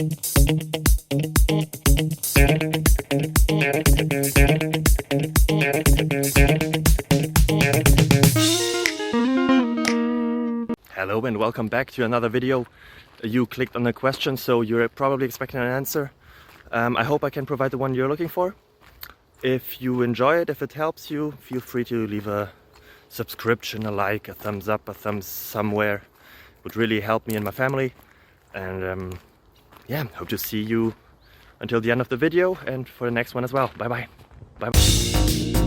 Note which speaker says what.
Speaker 1: Hello and welcome back to another video. You clicked on a question, so you're probably expecting an answer. I hope I can provide the one you're looking for. If you enjoy it, if it helps you, feel free to leave a subscription, a like, a thumbs up, a thumbs somewhere. It would really help me and my family. And yeah, hope to see you until the end of the video and for the next one as well. Bye bye. Bye bye.